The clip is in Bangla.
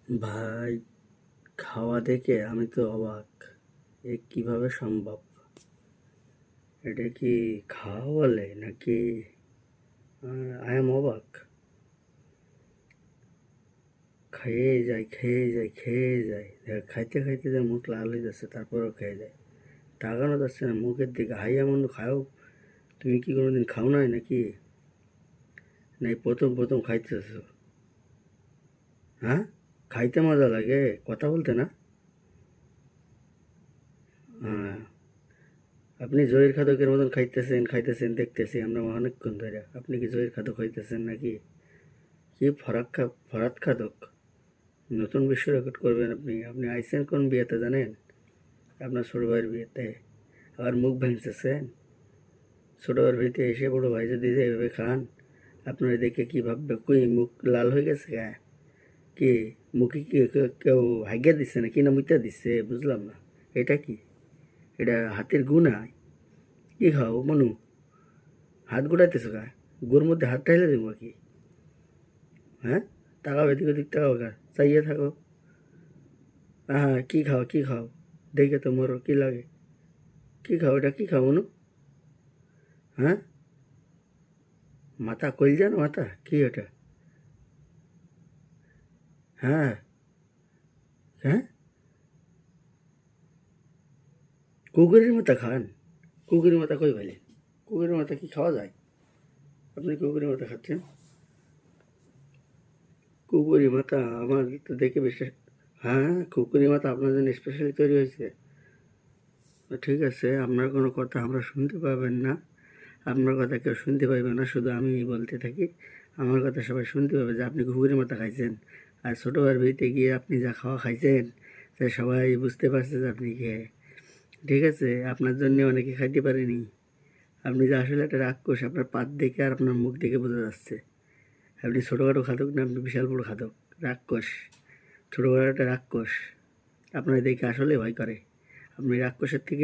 ভাই, খাওয়া দেখে আমি তো অবাক। এ কিভাবে সম্ভব? এটা কি খাওয়া বলে নাকি? আই এম অবাক। খেয়ে যায় খেয়ে যায় খেয়ে যায়, খাইতে খাইতে যে মুখ লাল হয়ে যাচ্ছে, তারপরেও খেয়ে যায়। তাকানো যাচ্ছে না মুখের দিকে। হাই এমন খাও, তুমি কি কোনোদিন খাও নাই নাকি? নাই প্রথম প্রথম খাইতেছ? হ্যাঁ, খাইতে মজা লাগে, কথা বলতে না। হ্যাঁ, আপনি জহির খাদকের মতন খাইতেছেন খাইতেছেন দেখতেছি আমরা অনেকক্ষণ ধরে। আপনি কি জহির খাদক হইতেছেন নাকি? কি ফরাত খাদক? নতুন বিশ্ব রেকর্ড করবেন আপনি? আপনি আইসেন কোন বিয়েতে জানেন? আপনার ছোট ভাইয়ের বিয়েতে। আবার মুখ ভাঙতেছেন। ছোট ভাইয়ের বিয়েতে এসে বড় ভাই যদি যে এভাবে খান, আপনারা দেখে কি ভাববে? কই মুখ লাল হয়ে গেছে গা? কি মুখে কি কেউ হাইগা দিচ্ছে নাকি, না মুইতা দিচ্ছে? বুঝলাম না। এটা কি? এটা হাতের গুণা? কি খাও মনু? হাত গুড়াইতেছো গা? গুড় মধ্যে হাত ঢাইলে দেবো কি? হ্যাঁ, তাকাও এদিক ওদিক, তাকাও গা, চাইয়ে থাকো। হ্যাঁ, কি খাও কি খাও? দেখে তো মরো কি লাগে। কি খাও এটা? কি খাও মনু? হ্যাঁ, মাথা কইল না মাথা? কি ওটা? হ্যাঁ। হ্যাঁ, কুকুরের মাথা খান? কুকুরের মাথা কই ভাই? কুকুরের মাথা কি খাওয়া যায়? আপনি কুকুরের মাথা খাচ্ছেন? কুকুরের মাথা আমার তো দেখে বিশ্বাস। হ্যাঁ, কুকুরের মাথা আপনার জন্য স্পেশালি তৈরি হয়েছে? তো ঠিক আছে, আপনার কোনো কথা আমরা শুনতে পাবেন না। আপনার কথা কেউ শুনতে পাইবে না, শুধু আমি বলতে থাকি। আমার কথা সবাই শুনতে পাবে যে আপনি কুকুরের মতো খাইছেন। আর ছোটো ভাইয়ের বাড়িতে গিয়ে আপনি যা খাওয়া খাইছেন, সে সবাই বুঝতে পারছে যে আপনি খেয়ে। ঠিক আছে, আপনার জন্য অনেকে খাইতে পারেনি। আপনি যে আসলে একটা রাক্ষস, আপনার পাত দেখে আর আপনার মুখ দেখে বোঝা যাচ্ছে। আপনি ছোটোখাটো খাদক না, আপনি বিশাল বড় খাদক, রাক্ষস। ছোটোখাটো একটা রাক্ষস। আপনার দেখে আসলে ভয় করে। আপনি রাক্ষসের থেকে